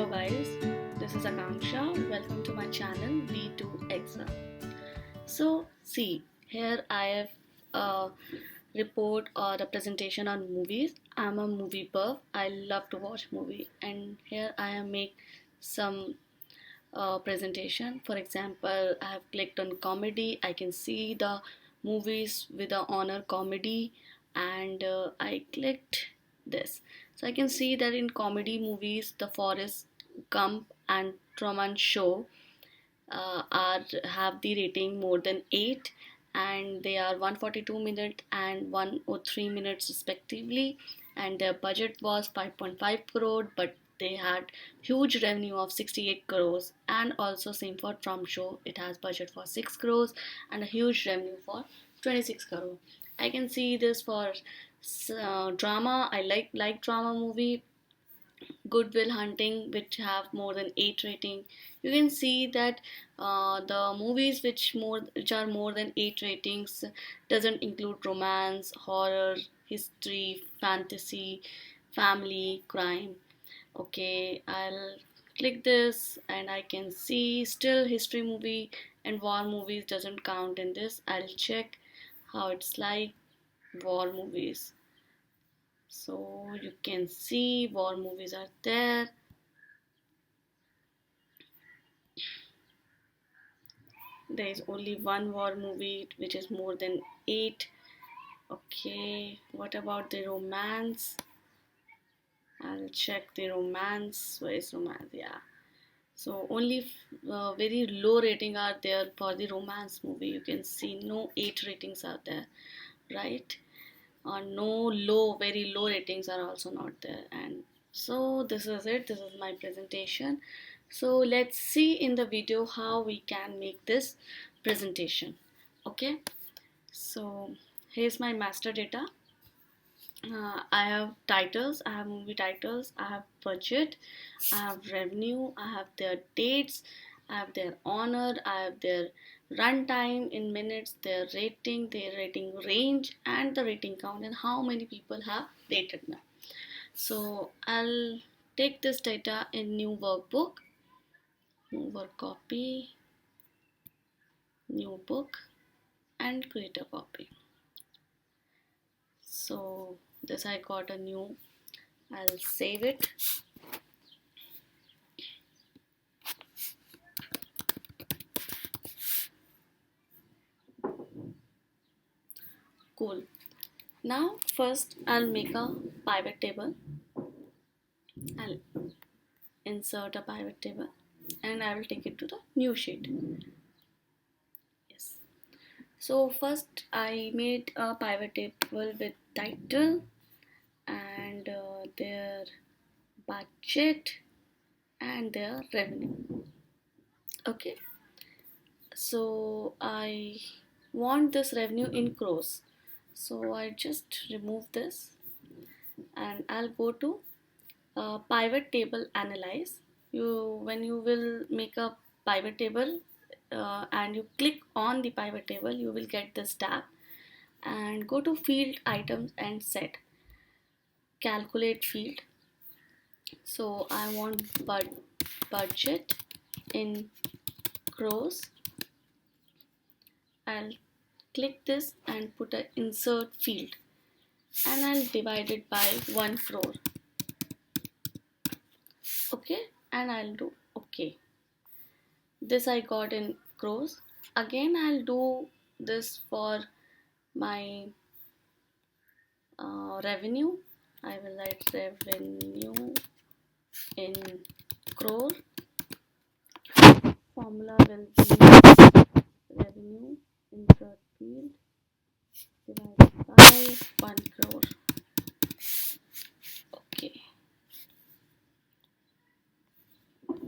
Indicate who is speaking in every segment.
Speaker 1: Hello guys, this is Akanksha. Welcome to my channel B2 Exam. So see, here I have a report or a presentation on movies. I'm a movie buff. I love to watch movie, and here I am make some presentation. For example, I have clicked on comedy. I can see the movies with the honor comedy, and I clicked this. So I can see that in comedy movies, The Forest Gump and Truman Show are have the rating more than 8, and they are 142 minutes and 103 minutes respectively, and their budget was 5.5 crore, but they had huge revenue of 68 crores. And also same for Trump Show, it has budget for 6 crores and a huge revenue for 26 crore. I can see this for drama. I like drama movie. Good Will Hunting, which have more than 8 rating. You can see that the movies which are more than 8 ratings doesn't include romance, horror, history, fantasy, family, crime. Okay, I'll click this and I can see still history movie and war movies doesn't count in this. I'll check how it's like war movies. So you can see war movies are there. There is only one war movie which is more than 8. Okay, what about the romance? I'll check the romance. Where is romance? Yeah. So only very low rating are there for the romance movie. You can see no 8 ratings are there, right? No low, very low ratings are also not there. And so this is it. This is my presentation. So let's see in the video how we can make this presentation. Okay, so here's my master data. I have titles, I have movie titles, I have budget, I have revenue, I have their dates, I have their honor, I have their runtime in minutes, their rating range, and the rating count, and how many people have rated them. So I'll take this data in new workbook, new work copy, new book, and create a copy. So this I got a new, I'll save it. Cool. Now first I'll make a pivot table. I'll insert a pivot table and I will take it to the new sheet. Yes. So first I made a pivot table with title and their budget and their revenue. Okay. So I want this revenue in crores. So I just remove this and I'll go to pivot table analyze. When you will make a pivot table and you click on the pivot table, you will get this tab and go to field items and set calculate field. So I want budget in crores. I'll click this and put an insert field and I'll divide it by 1 crore. Okay, and I'll do okay. This I got in crores. Again I'll do this for my revenue. I will write revenue in crore. Formula will be revenue insert field divided by 1 crore. Okay.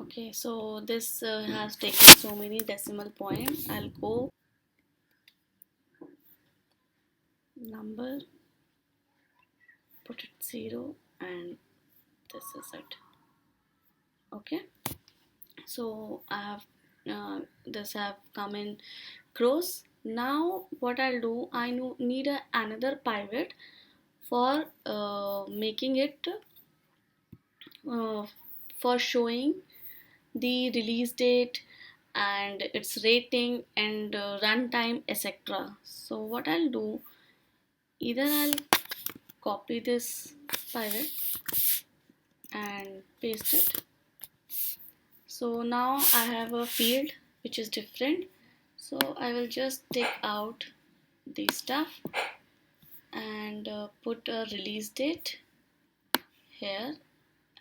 Speaker 1: Okay, so this has taken so many decimal points. I'll go number, put it 0, and this is it. Okay, so I have this have come in crores. Now what I'll do, I need another pivot for making it for showing the release date and its rating and runtime, etc. So what I'll do, either I'll copy this pivot and paste it. So now I have a field which is different. So I will just take out the stuff and put a release date here.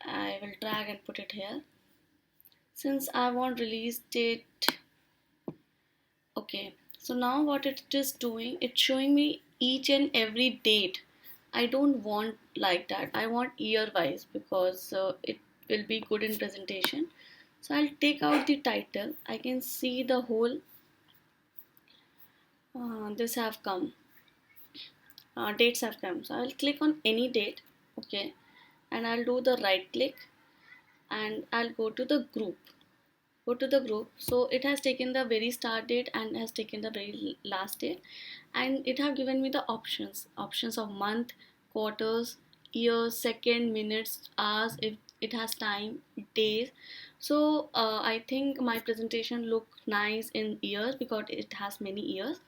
Speaker 1: I will drag and put it here. Since I want release date, okay. So now what it is doing, it's showing me each and every date. I don't want like that. I want year wise because it will be good in presentation. So I'll take out the title. I can see the whole this have come, dates have come. So I'll click on any date, okay, and I'll do the right click and I'll go to the group. Go to the group. So it has taken the very start date and has taken the very last date, and it have given me the options of month, quarters, years, second, minutes, hours, if it has time, days. So I think my presentation look nice in years because it has many years.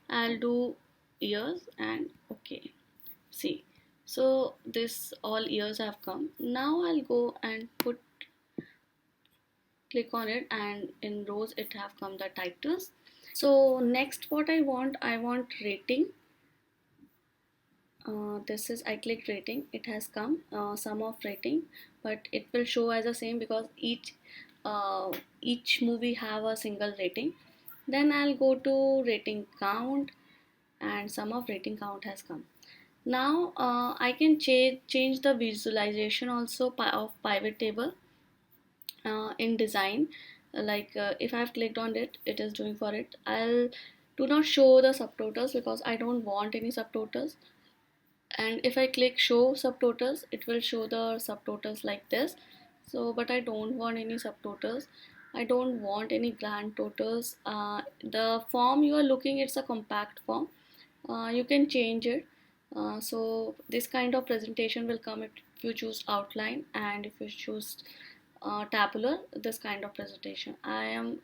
Speaker 1: I'll do years and okay, see, so this all years have come. Now I'll go and click on it, and in rows it have come the titles. So next what I want rating. This is, I click rating, it has come sum of rating, but it will show as the same because each movie have a single rating. Then I'll go to rating count, and sum of rating count has come. Now I can change the visualization also of pivot table in design. Like if I've clicked on it, it is doing for it. I'll do not show the subtotals because I don't want any subtotals. And if I click show subtotals, it will show the subtotals like this. So but I don't want any subtotals. I don't want any grand totals. The form you are looking, it's a compact form. You can change it. So this kind of presentation will come if you choose outline, and if you choose tabular, this kind of presentation. I am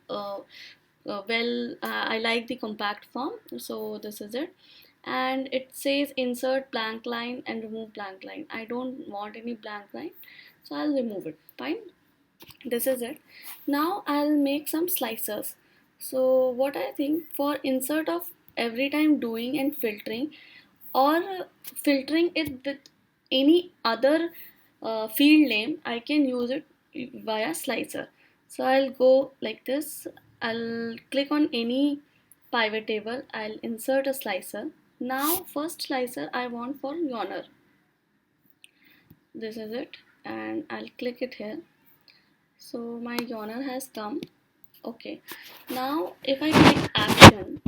Speaker 1: I like the compact form, so this is it. And it says insert blank line and remove blank line. I don't want any blank line, so I'll remove it. Fine, this is it. Now I'll make some slicers. So what I think, for insert of every time doing and filtering, or filtering it with any other field name, I can use it via slicer. So I'll go like this. I'll click on any pivot table. I'll insert a slicer. Now first slicer I want for yawner. This is it, and I'll click it here. So my yawner has come. Okay. Now if I click action,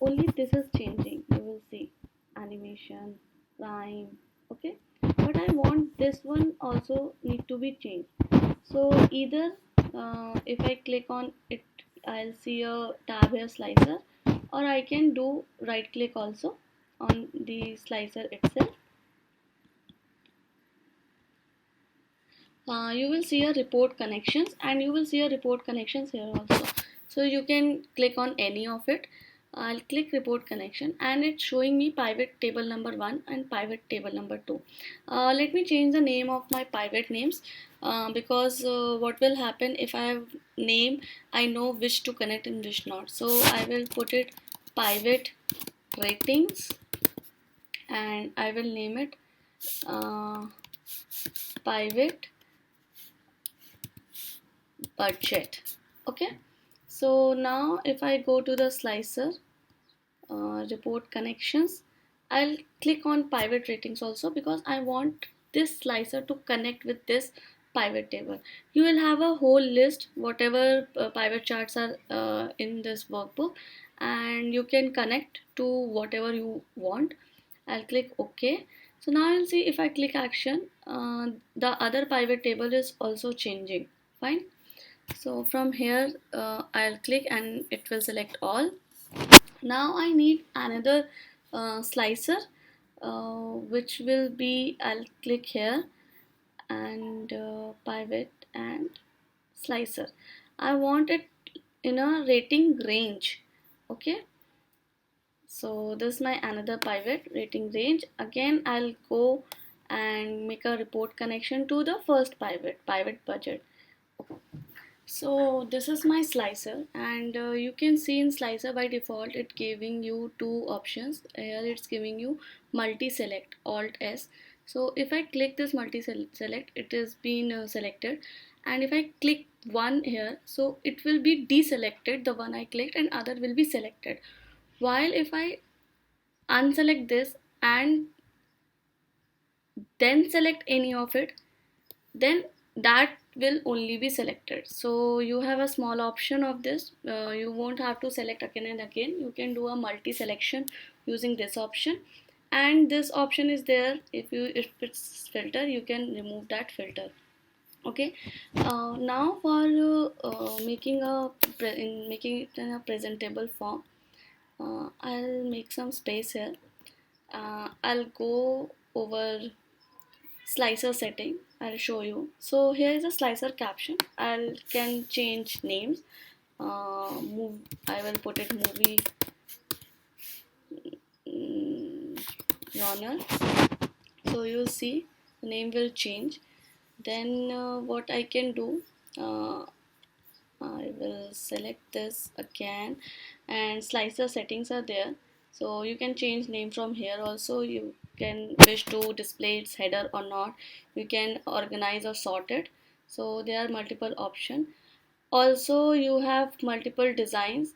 Speaker 1: only this is changing. You will see animation, prime, okay. But I want this one also need to be changed. So either if I click on it, I'll see a tab here, slicer, or I can do right click also on the slicer itself. You will see a report connections, and you will see a report connections here also. So you can click on any of it. I'll click report connection, and it's showing me pivot table number 1 and pivot table number 2. Let me change the name of my pivot names, because what will happen if I have name, I know which to connect and which not. So I will put it pivot ratings, and I will name it pivot budget. Okay. So now if I go to the slicer, report connections, I'll click on pivot ratings also because I want this slicer to connect with this pivot table. You will have a whole list whatever pivot charts are in this workbook, and you can connect to whatever you want. I'll click OK. So now you'll see if I click action, the other pivot table is also changing. Fine. So from here I'll click and it will select all. Now I need another slicer, which will be, I'll click here and pivot and slicer. I want it in a rating range. Okay, so this is my another pivot rating range. Again, I'll go and make a report connection to the first pivot budget. So this is my slicer, and you can see in slicer by default it giving you two options. Here it's giving you multi select, alt S. So if I click this multi select, it has been selected, and if I click one here, so it will be deselected, the one I clicked, and other will be selected. While if I unselect this and then select any of it, then that will only be selected. So you have a small option of this. You won't have to select again and again. You can do a multi selection using this option, and this option is there. If it's filter, you can remove that filter. Okay, now for making it in a presentable form, I'll make some space here. I'll go over slicer setting. I'll show you. So here is a slicer caption. I can change names. Move. I will put it movie genre. So you'll see the name will change. Then what I can do, I will select this again, and slicer settings are there. So you can change name from here also. You can wish to display its header or not. You can organize or sort it. So there are multiple options. Also you have multiple designs,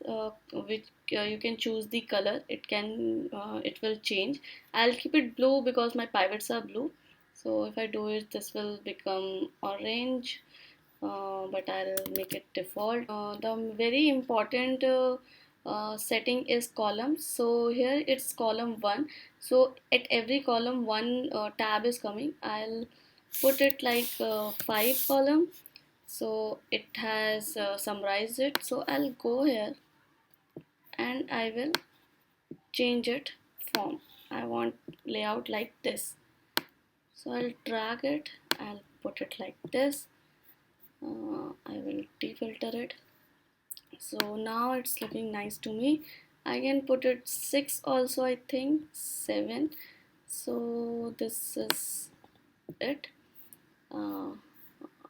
Speaker 1: which you can choose the color. It will change. I'll keep it blue because my pivots are blue. So if I do it, this will become orange, but I'll make it default. The very important setting is columns. So here it's column 1. So at every column one tab is coming. I'll put it like 5 column, so it has summarized it. So I'll go here and I will change it form. I want layout like this, so I'll drag it, I'll put it like this. I will defilter it. So now it's looking nice to me. I can put it 6 also, I think 7. So this is it. uh,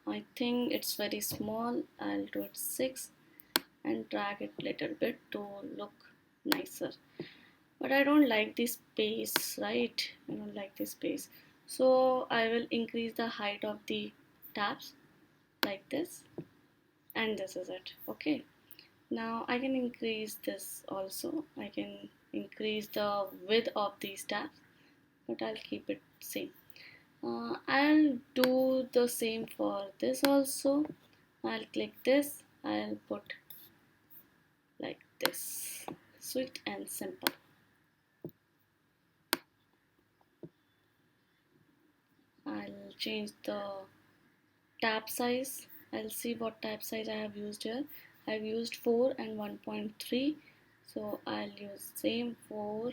Speaker 1: I think it's very small. I'll do it 6 and drag it little bit to look nicer. But I don't like this space, right? I don't like this space. So I will increase the height of the tabs like this, and this is it. Okay. Now I can increase this also. I can increase the width of these tabs, but I'll keep it same. I'll do the same for this also. I'll click this. I'll put like this. Sweet and simple. I'll change the tab size. I'll see what tab size I have used here. I've used 4 and 1.3, so I'll use same 4,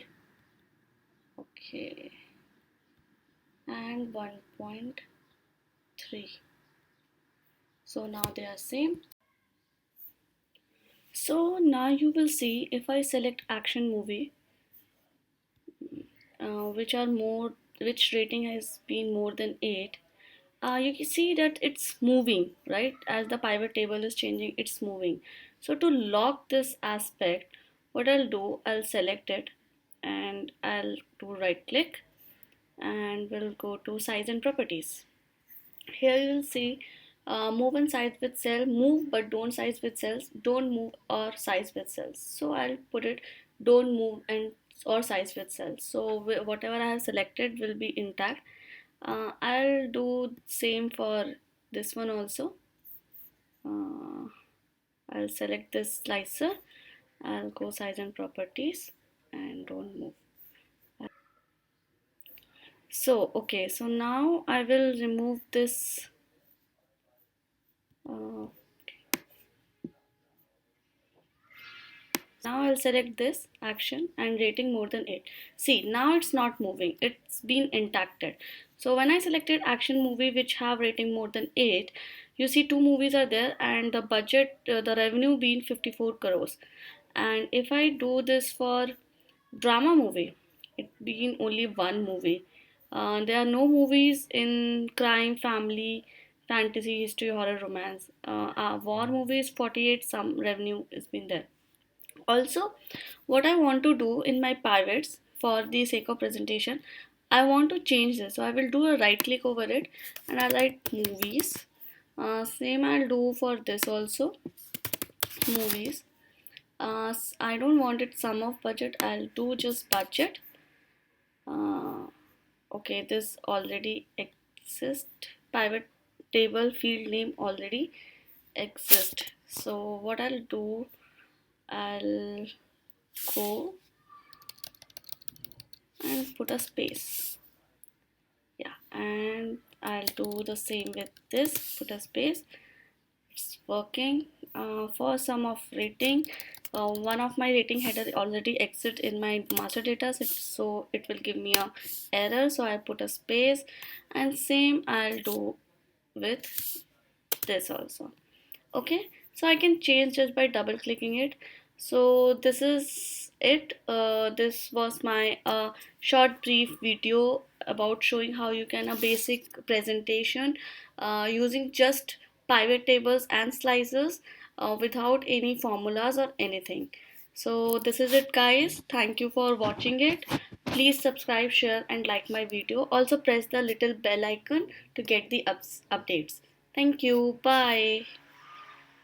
Speaker 1: okay, and 1.3. So now they are same. So now you will see if I select action movie, which rating has been more than 8, you can see that it's moving, right? As the pivot table is changing, it's moving. So to lock this aspect, what I'll do, I'll select it and I'll do right click, and we'll go to size and properties. Here you will see move and size with cell, move but don't size with cells, don't move or size with cells. So I'll put it don't move and or size with cells. So whatever I have selected will be intact. I'll do same for this one also. uh, I'll select this slicer, I'll go size and properties and don't move. So okay, so now I will remove this. uh, Now I'll I'll select this action and rating more than 8. See, now it's not moving, it's been intacted. So when I selected action movie which have rating more than 8, you see two movies are there and the budget, the revenue being 54 crores. And if I do this for drama movie, it being only one movie. There are no movies in crime, family, fantasy, history, horror, romance. War movies 48, some revenue has been there. Also, what I want to do in my pivots for the sake of presentation, I want to change this. So I will do a right click over it and I'll write movies. Same I'll do for this also, movies. I don't want it sum of budget, I'll do just budget. uh, okay, this already exists, pivot table field name already exist. So what I'll do, I'll go and put a space. Yeah, and I'll do the same with this, put a space. It's working. For some of rating, one of my rating header already exit in my master data set, so it will give me a error, so I put a space. And same I'll do with this also. Okay, so I can change just by double clicking it. So this is it. This was my short brief video about showing how you can a basic presentation using just pivot tables and slices without any formulas or anything. So this is it, guys. Thank you for watching it. Please subscribe, share and like my video. Also press the little bell icon to get the updates. Thank you. Bye.